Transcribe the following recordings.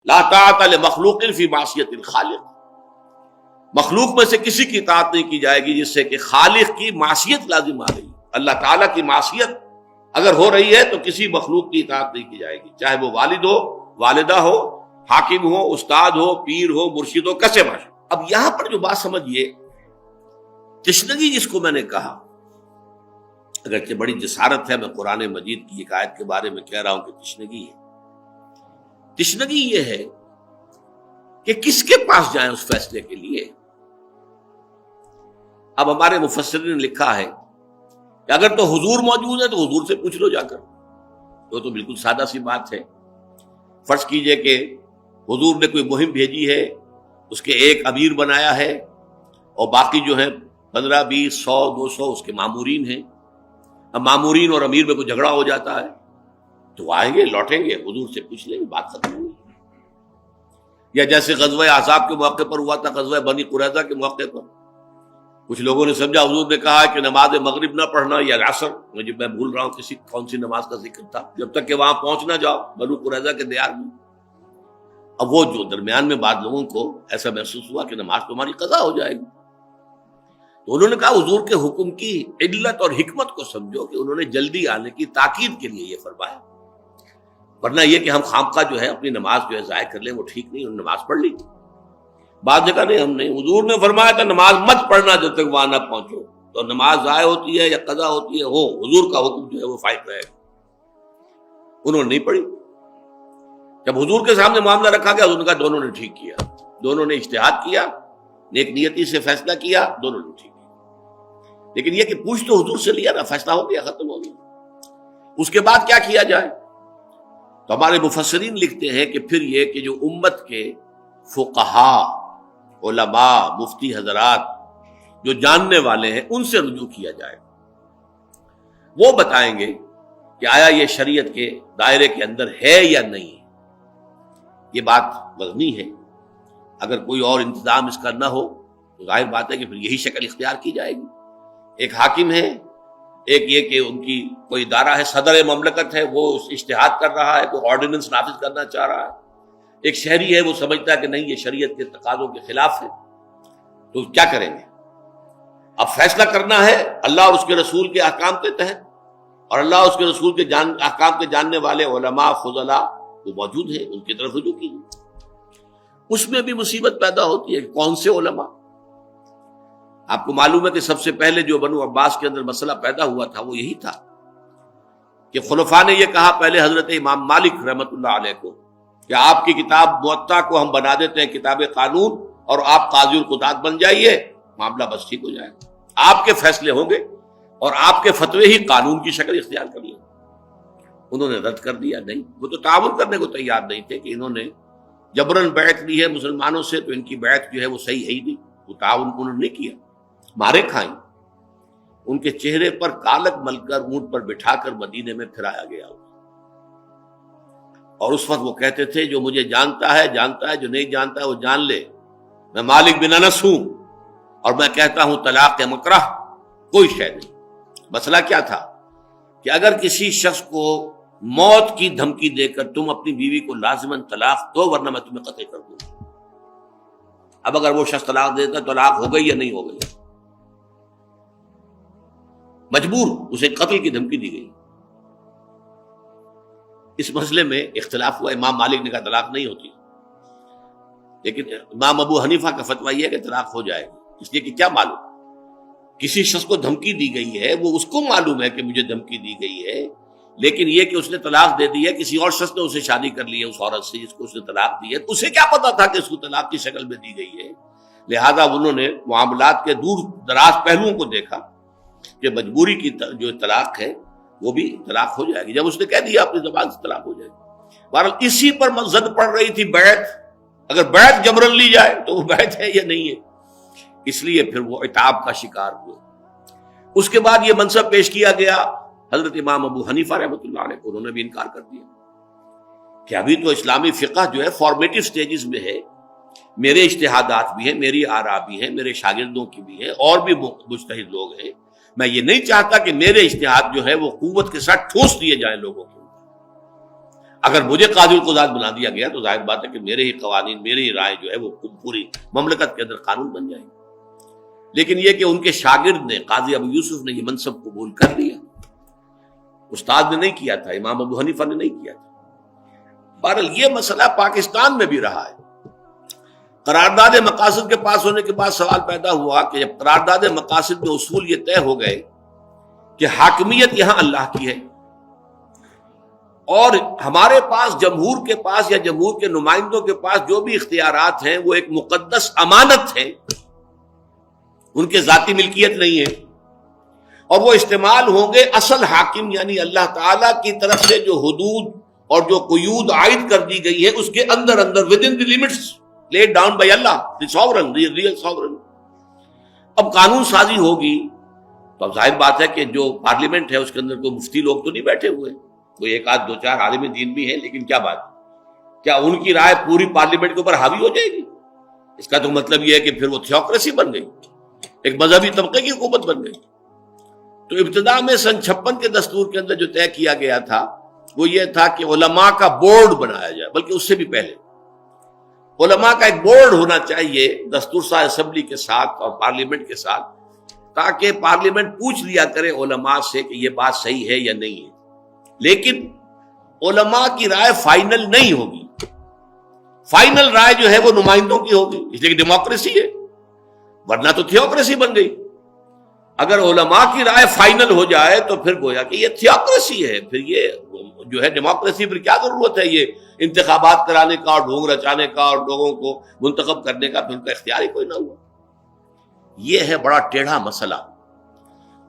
لا طاعت لمخلوق فی معصیت الخالق، مخلوق میں سے کسی کی اطاعت نہیں کی جائے گی جس سے کہ خالق کی معصیت لازم آ رہی ہے۔ اللہ تعالیٰ کی معصیت اگر ہو رہی ہے تو کسی مخلوق کی اطاعت نہیں کی جائے گی، چاہے وہ والد ہو، والدہ ہو، حاکم ہو، استاد ہو، پیر ہو، مرشد ہو، کسے ماشا۔ اب یہاں پر جو بات سمجھیے، تشنگی جس کو میں نے کہا، اگرچہ بڑی جسارت ہے، میں قرآن مجید کی ایک آیت کے بارے میں کہہ رہا ہوں کہ تشنگی ہے۔ تشنگی یہ ہے کہ کس کے پاس جائیں اس فیصلے کے لیے۔ اب ہمارے مفسرین نے لکھا ہے کہ اگر تو حضور موجود ہے تو حضور سے پوچھ لو جا کر، وہ تو بالکل سادہ سی بات ہے۔ فرض کیجئے کہ حضور نے کوئی مہم بھیجی ہے، اس کے ایک امیر بنایا ہے اور باقی جو ہیں 15 20 100 200 اس کے مامورین ہیں۔ اب مامورین اور امیر میں کوئی جھگڑا ہو جاتا ہے تو آئیں گے، لوٹیں گے، حضور سے پوچھ لیں گے، بات ختم ہوگی۔ یا جیسے غزوہ احزاب کے موقع پر ہوا تھا، غزوہ بنی قریظہ کے موقع پر کچھ لوگوں نے سمجھا حضور نے کہا کہ نماز مغرب نہ پڑھنا یا عصر، مجھے میں بھول رہا ہوں کون سی نماز کا ذکر تھا، جب تک کہ وہاں پہنچ نہ جاؤ بنو قریظہ کے دیار میں۔ اب وہ جو درمیان میں بعض لوگوں کو ایسا محسوس ہوا کہ نماز تمہاری قضا ہو جائے گی، تو انہوں نے کہا حضور کے حکم کی علت اور حکمت کو سمجھو کہ انہوں نے جلدی آنے کی تاکید کے لیے یہ فرمایا، ورنہ یہ کہ ہم خامخواہ جو ہے اپنی نماز جو ہے ضائع کر لیں، وہ ٹھیک نہیں۔ انہوں نے نماز پڑھ لی، بعض جگہ نہیں، ہم نہیں، حضور نے فرمایا تھا نماز مت پڑھنا جب تک وہاں نہ پہنچو، تو نماز ضائع ہوتی ہے یا قضا ہوتی ہے، ہو حضور کا حکم جو ہے وہ فائد رہے گا۔ انہوں نے نہیں پڑھی، جب حضور کے سامنے معاملہ رکھا گیا حضور نے کہا دونوں نے ٹھیک کیا، دونوں نے اجتہاد کیا، نیک نیتی سے فیصلہ کیا، دونوں نے ٹھیک کیا۔ لیکن یہ کہ پوچھ تو حضور سے لیا نا، فیصلہ ہو گیا، ختم ہو گیا، اس کے بعد کیا کیا جائے؟ تو ہمارے مفسرین لکھتے ہیں کہ پھر یہ کہ جو امت کے فقہا، علماء، مفتی حضرات جو جاننے والے ہیں ان سے رجوع کیا جائے، وہ بتائیں گے کہ آیا یہ شریعت کے دائرے کے اندر ہے یا نہیں۔ یہ بات وزنی ہے، اگر کوئی اور انتظام اس کا نہ ہو تو ظاہر بات ہے کہ پھر یہی شکل اختیار کی جائے گی۔ ایک حاکم ہے، ایک یہ کہ ان کی کوئی ادارہ ہے، صدر مملکت ہے، وہ اشتہاد کر رہا ہے، کوئی آرڈیننس نافذ کرنا چاہ رہا ہے، ایک شہری ہے وہ سمجھتا ہے کہ نہیں یہ شریعت کے تقاضوں کے خلاف ہے، تو کیا کریں گے؟ اب فیصلہ کرنا ہے اللہ اور اس کے رسول کے احکام کے تحت، اور اللہ اور اس کے رسول کے احکام کے جاننے والے علماء فضلاء وہ موجود ہیں، ان کی طرف رجوع کیجیے۔ اس میں بھی مصیبت پیدا ہوتی ہے کہ کون سے علماء؟ آپ کو معلوم ہے کہ سب سے پہلے جو بنو عباس کے اندر مسئلہ پیدا ہوا تھا وہ یہی تھا کہ خلفاء نے یہ کہا، پہلے حضرت امام مالک رحمۃ اللہ علیہ کو، کہ آپ کی کتاب موطا کو ہم بنا دیتے ہیں کتاب قانون اور آپ قاضی القضات بن جائیے، معاملہ بس ٹھیک ہو جائے گا، آپ کے فیصلے ہوں گے اور آپ کے فتوے ہی قانون کی شکل اختیار کر لیں۔ انہوں نے رد کر دیا، نہیں، وہ تو تعاون کرنے کو تیار نہیں تھے کہ انہوں نے جبرن بیعت لی ہے مسلمانوں سے، تو ان کی بیعت جو ہے وہ صحیح ہے ہی نہیں، وہ تعاون انہوں نے کیا، مارے کھائیں، ان کے چہرے پر کالک مل کر اونٹ پر بٹھا کر مدینے میں پھرایا گیا، اور اس وقت وہ کہتے تھے جو مجھے جانتا ہے جانتا ہے، جو نہیں جانتا ہے وہ جان لے، میں مالک بن انس ہوں اور میں کہتا ہوں طلاق مکرہ کوئی شے نہیں۔ مسئلہ کیا تھا کہ اگر کسی شخص کو موت کی دھمکی دے کر تم اپنی بیوی کو لازماً طلاق دو ورنہ میں تمہیں قتل کر دوں، اب اگر وہ شخص طلاق دیتا طلاق ہو گئی یا نہیں ہو گئی؟ مجبور، اسے قتل کی دھمکی دی گئی۔ اس مسئلے میں اختلاف ہوا، امام مالک نے کہا طلاق نہیں ہوتی، لیکن امام ابو حنیفہ کا فتویٰ یہ ہے کہ طلاق ہو جائے گی، اس لیے کہ کیا معلوم، کسی شخص کو دھمکی دی گئی ہے، وہ اس کو معلوم ہے کہ مجھے دھمکی دی گئی ہے، لیکن یہ کہ اس نے طلاق دے دی ہے، کسی اور شخص نے اسے شادی کر لی ہے اس عورت سے جس کو اس نے طلاق دی ہے، اسے کیا پتا تھا کہ اس کو طلاق کی شکل میں دی گئی ہے؟ لہذا انہوں نے معاملات کے دور دراز پہلوؤں کو دیکھا کہ مجبوری کی جو طلاق ہے وہ بھی طلاق ہو جائے گی، جب اس نے کہہ دیا اپنی زبان سے طلاق ہو جائے گی۔ بہرحال اسی پر زد پڑ رہی تھی بیعت، اگر بیعت جبرن لی جائے تو وہ بیعت ہے یا نہیں ہے، اس لیے پھر وہ عتاب کا شکار ہوئے۔ اس کے بعد یہ منصب پیش کیا گیا حضرت امام ابو حنیفہ رحمۃ اللہ علیہ کو، انہوں نے بھی انکار کر دیا کہ ابھی تو اسلامی فقہ جو ہے فارمیٹو سٹیجز میں ہے، میرے اجتہادات بھی ہیں، میری آراء بھی ہیں، میرے شاگردوں کی بھی ہیں، اور بھی مجتہد لوگ ہیں، میں یہ نہیں چاہتا کہ میرے اجتہاد جو ہے وہ قوت کے ساتھ ٹھوس دیے جائیں لوگوں کو۔ اگر مجھے قاضی القضات بنا دیا گیا تو ظاہر بات ہے کہ میرے ہی قوانین، میری ہی رائے جو ہے وہ پوری مملکت کے اندر قانون بن جائے گی۔ لیکن یہ کہ ان کے شاگرد نے، قاضی ابو یوسف نے یہ منصب قبول کر لیا، استاد نے نہیں کیا تھا، امام ابو حنیفہ نے نہیں کیا تھا۔ بہرحال یہ مسئلہ پاکستان میں بھی رہا ہے۔ قرارداد مقاصد کے پاس ہونے کے بعد سوال پیدا ہوا کہ جب قرارداد مقاصد میں اصول یہ طے ہو گئے کہ حاکمیت یہاں اللہ کی ہے، اور ہمارے پاس، جمہور کے پاس یا جمہور کے نمائندوں کے پاس جو بھی اختیارات ہیں وہ ایک مقدس امانت ہے، ان کے ذاتی ملکیت نہیں ہے، اور وہ استعمال ہوں گے اصل حاکم یعنی اللہ تعالی کی طرف سے جو حدود اور جو قیود عائد کر دی گئی ہے اس کے اندر within the limits laid down by Allah, the sovereign, the real sovereign. اب قانون سازی ہوگی تو اب ظاہر بات ہے کہ جو پارلیمنٹ ہے اس کے اندر کوئی مفتی لوگ تو نہیں بیٹھے ہوئے، کوئی ایک آدھ دو چار عالم دین بھی ہیں، لیکن کیا بات، کیا ان کی رائے پوری پارلیمنٹ کے اوپر حاوی ہو جائے گی؟ اس کا تو مطلب یہ ہے کہ پھر وہ تھیوکریسی بن گئی، ایک مذہبی طبقے کی حکومت بن گئی۔ تو ابتدا میں سن 56 کے دستور کے اندر جو طے کیا گیا تھا وہ یہ تھا کہ علماء کا بورڈ بنایا جائے، بلکہ اس سے بھی پہلے علماء کا ایک بورڈ ہونا چاہیے دستور ساز اسمبلی کے ساتھ اور پارلیمنٹ کے ساتھ، تاکہ پارلیمنٹ پوچھ لیا کرے علماء سے کہ یہ بات صحیح ہے یا نہیں ہے۔ لیکن علماء کی رائے فائنل نہیں ہوگی، فائنل رائے جو ہے وہ نمائندوں کی ہوگی، اس لیے کہ ڈیموکریسی ہے، ورنہ تو تھیوکریسی بن گئی۔ اگر علماء کی رائے فائنل ہو جائے تو پھر گویا کہ یہ تھیوکریسی ہے، پھر یہ جو ہے ڈیموکریسی، پھر کیا ضرورت ہے یہ انتخابات کرانے کا اور ڈھونگ رچانے کا اور لوگوں کو منتخب کرنے کا، پھر ان کا اختیار ہی کوئی نہ ہوا۔ یہ ہے بڑا ٹیڑھا مسئلہ۔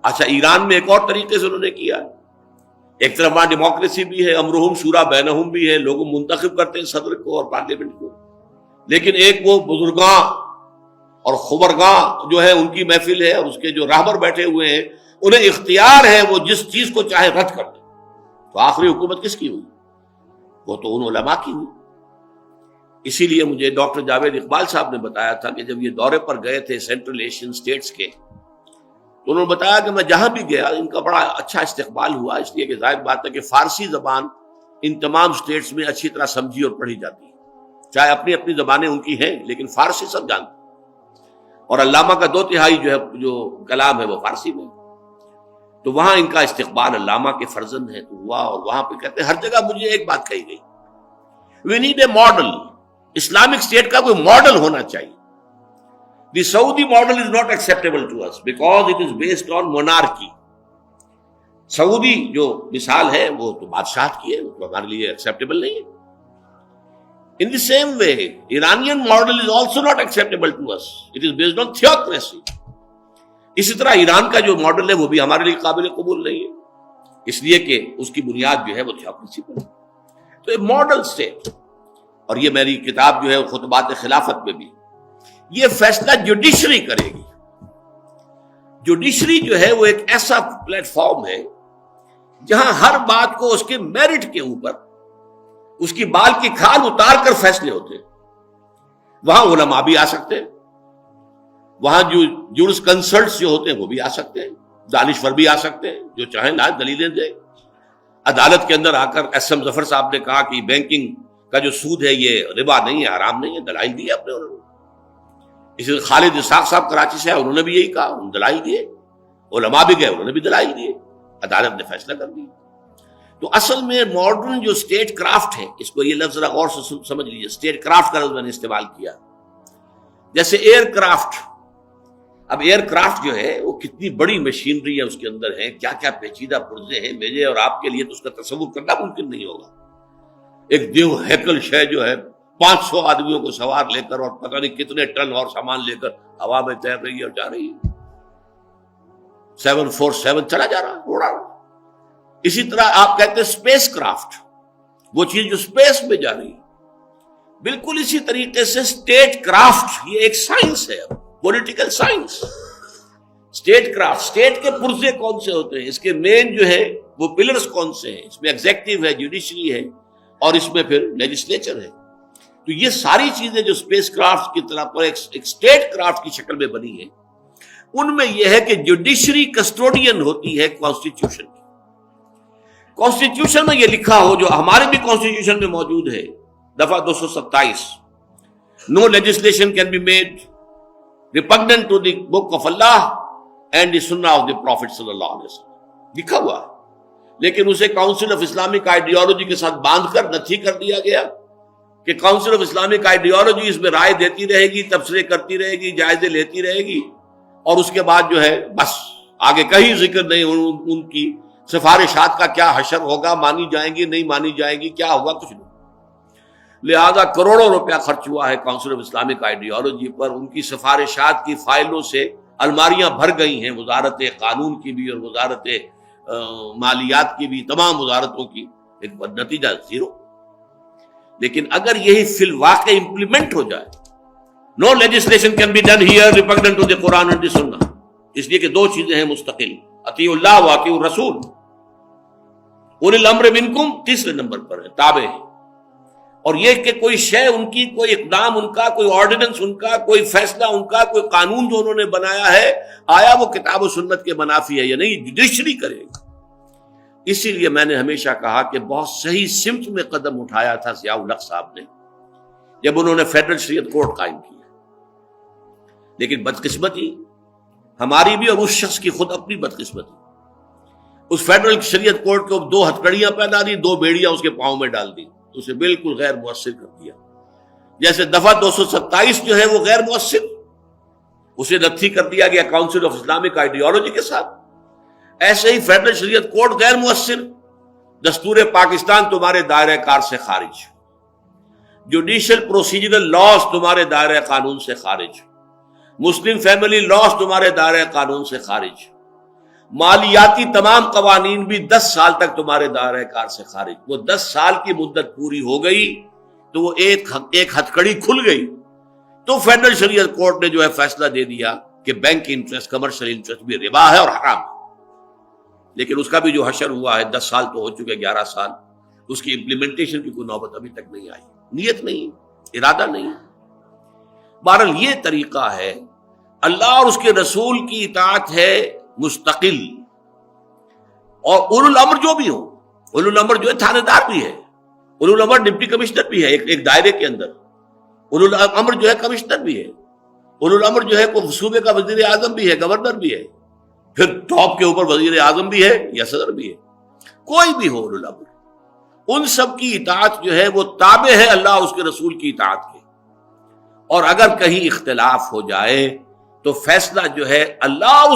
اچھا، ایران میں ایک اور طریقے سے انہوں نے کیا، ایک طرف وہاں ڈیموکریسی بھی ہے، امرہم شورا بینہم بھی ہے، لوگ منتخب کرتے ہیں صدر کو اور پارلیمنٹ کو، لیکن ایک وہ بزرگاں اور خبرگاں جو ہے ان کی محفل ہے، اور اس کے جو راہبر بیٹھے ہوئے ہیں انہیں اختیار ہے وہ جس چیز کو چاہے رد کر دیں۔ تو آخری حکومت کس کی ہوئی؟ وہ تو ان علماء کی ہوئی۔ اسی لیے مجھے ڈاکٹر جاوید اقبال صاحب نے بتایا تھا کہ جب یہ دورے پر گئے تھے سینٹرل ایشین اسٹیٹس کے، تو انہوں نے بتایا کہ میں جہاں بھی گیا ان کا بڑا اچھا استقبال ہوا، اس لیے کہ ظاہر بات ہے کہ فارسی زبان ان تمام اسٹیٹس میں اچھی طرح سمجھی اور پڑھی جاتی ہے، چاہے اپنی اپنی زبانیں ان کی ہیں لیکن فارسی سب جانتے ہیں، اور علامہ کا 2/3 جو ہے جو کلام ہے وہ فارسی میں، تو وہاں ان کا استقبال علامہ کے فرزند ہے تو ہوا، اور وہاں پہ کہتے ہیں ہر جگہ مجھے ایک بات کہی گئی، we need a model, Islamic state کا کوئی ماڈل ہونا چاہیے۔ The Saudi model is not acceptable to us because it is based on monarchy. سعودی جو مثال ہے وہ تو بادشاہت کی ہے، وہ ہمارے لیے acceptable نہیں ہے۔ In the same way, Iranian model is also not acceptable to us. It is based on theocracy. اسی طرح ایران کا جو ماڈل ہے وہ بھی ہمارے لیے قابل قبول نہیں ہے، اس لیے کہ اس کی بنیاد جو ہے وہ تھیوکریسی پر ہے۔ تو ایک ماڈل اسٹیٹ، اور یہ میری کتاب جو ہے خطبات خلافت میں بھی یہ فیصلہ جوڈیشری کرے گی۔ جوڈیشری جو ہے وہ ایک ایسا پلیٹ فارم ہے جہاں ہر بات کو اس کے میرٹ کے اوپر، اس کی بال کی کھال اتار کر فیصلے ہوتے ہیں۔ وہاں علماء بھی آ سکتے ہیں، وہاں جو جورس کنسلٹس جو ہوتے ہیں وہ بھی آ سکتے ہیں، دانشور بھی آ سکتے ہیں، جو چاہیں نا دلیلیں دیں۔ عدالت کے اندر آ کر ایس ایم ظفر صاحب نے کہا کہ بینکنگ کا جو سود ہے یہ ربا نہیں ہے، حرام نہیں ہے، دلائل دیے اپنے انہوں نے۔ اسی طرح خالد اسحاق صاحب کراچی سے، انہوں نے بھی یہی کہا، انہوں نے دلائل دیے، علماء بھی گئے، انہوں نے بھی دلائل دیے، عدالت نے فیصلہ کر دیا۔ تو اصل میں ماڈرن جو اسٹیٹ کرافٹ ہے، اس کو یہ لفظ ذرا غور سے سمجھ لیجیے، اسٹیٹ کرافٹ کا لفظ میں نے استعمال کیا، جیسے ایئر کرافٹ۔ اب ایئر کرافٹ جو ہے وہ کتنی بڑی مشینری ہے، اس کے اندر ہے کیا کیا پیچیدہ پرزے ہیں، میرے اور آپ کے لیے تو اس کا تصور کرنا ممکن نہیں ہوگا۔ ایک دیو ہیکل شے جو ہے 500 آدمیوں کو سوار لے کر اور پتہ نہیں کتنے ٹن اور سامان لے کر ہوا میں تیر رہی ہے اور جا رہی ہے، 747 چلا جا رہا ہے، اڑا رہا۔ اسی طرح آپ کہتے ہیں اسپیس کرافٹ، وہ چیز جو اسپیس میں جا رہی ہے۔ بالکل اسی طریقے سے اسٹیٹ کرافٹ یہ ایک سائنس ہے، political science. State craft, state کے پرزے کون سے ہوتے ہیں، اس کے مین جو ہے وہ پلرز کون سے ہیں، اس میں ایگزیکٹو ہے، جوڈیشری ہے، اور اس میں پھر لیجسلیچر ہے۔ تو یہ ساری چیزیں جو اسپیس کرافٹ کی طرح پر ایک اسٹیٹ کرافٹ کی شکل میں بنی ہیں، ان میں یہ ہے کہ جوڈیشری کسٹوڈین ہوتی ہے کانسٹیٹیوشن کی، کانسٹیٹیوشن میں یہ لکھا ہو، جو ہمارے بھی کانسٹیٹیوشن میں موجود ہے، دفعہ 227، no legislation can be made repugnant to the book of Allah and the Sunnah of the profit صلی اللہ علیہ وسلم، لکھا ہوا ہے، لیکن اسے کاؤنسل آف اسلامک آئیڈیالوجی کے ساتھ باندھ کر نتھی کر دیا گیا کہ کاؤنسل آف اسلامک آئیڈیالوجی اس میں رائے دیتی رہے گی، تبصرے کرتی رہے گی، جائزے لیتی رہے گی، اور اس کے بعد جو ہے بس آگے کہیں ذکر نہیں ان کی سفارشات کا کیا حشر ہوگا، مانی جائیں گی نہیں مانی جائیں گی، کیا ہوگا، کچھ نہیں۔ لہذا کروڑوں روپیہ خرچ ہوا ہے کاؤنسل آف اسلامک آئیڈیالوجی پر، ان کی سفارشات کی فائلوں سے الماریاں بھر گئی ہیں، وزارت قانون کی بھی اور وزارت مالیات کی بھی، تمام وزارتوں کی، ایک نتیجہ زیرو۔ لیکن اگر یہی فی الواقع امپلیمنٹ ہو جائے، no legislation can be done here repugnant to the Quran and the Sunnah, اس لیے کہ دو چیزیں ہیں مستقل، اطیعوا اللہ و اطیعوا الرسول، اولی الامر منکم تیسرے نمبر پر ہے، تابع ہے، اور یہ کہ کوئی شے ان کی، کوئی اقدام ان کا، کوئی آرڈیننس ان کا، کوئی فیصلہ ان کا، کوئی قانون جو انہوں نے بنایا ہے، آیا وہ کتاب و سنت کے منافی ہے یا نہیں، جوڈیشری کرے گا۔ اسی لیے میں نے ہمیشہ کہا کہ بہت صحیح سمت میں قدم اٹھایا تھا ضیاء الحق صاحب نے جب انہوں نے فیڈرل شریعت کورٹ قائم کیا، لیکن بدقسمتی ہماری بھی اور اس شخص کی خود اپنی بدقسمتی، اس فیڈرل شریعت کورٹ کو دو ہتکڑیاں پہنا دی، دو بیڑیاں اس کے پاؤں میں ڈال دی، اسے بالکل غیر مؤثر کر دیا۔ جیسے دفعہ 227 جو ہے وہ غیر مؤثر، اسے نتھی کر دیا گیا کاؤنسل آف اسلامک آئیڈیالوجی کے ساتھ، ایسے ہی فیڈرل شریعت کورٹ غیر مؤثر، دستور پاکستان تمہارے دائرہ کار سے خارج، جوڈیشل پروسیجرل لاز تمہارے دائرہ قانون سے خارج، مسلم فیملی لاز تمہارے دائرہ قانون سے خارج، مالیاتی تمام قوانین بھی 10 سال تک تمہارے دائرہ کار سے خارج۔ وہ 10 سال کی مدت پوری ہو گئی تو وہ ایک ہتھکڑی کھل گئی، تو فیڈرل شریعت کورٹ نے جو ہے فیصلہ دے دیا کہ بینک انٹرسٹ، کمرشل انٹرسٹ بھی ربا ہے اور حرام ہے۔ لیکن اس کا بھی جو حشر ہوا ہے، 10 سال تو ہو چکے، 11 سال، اس کی امپلیمنٹیشن کی کوئی نوبت ابھی تک نہیں آئی، نیت نہیں، ارادہ نہیں۔ بہرحال یہ طریقہ ہے، اللہ اور اس کے رسول کی اطاعت ہے مستقل، اور اولو الامر جو بھی ہو، اولو الامر جو ہے تھانے دار بھی ہے، اولو الامر ڈپٹی کمشنر بھی ہے ایک دائرے کے اندر، اولو الامر جو ہے کمشنر بھی ہے، اولو الامر جو ہے کوئی صوبے کا وزیر اعظم بھی ہے، گورنر بھی ہے، پھر ٹاپ کے اوپر وزیر اعظم بھی ہے یا صدر بھی ہے، کوئی بھی ہو اولو الامر، ان سب کی اطاعت جو ہے وہ تابع ہے اللہ اور اس کے رسول کی اطاعت کے، اور اگر کہیں اختلاف ہو جائے تو فیصلہ جو ہے اللہ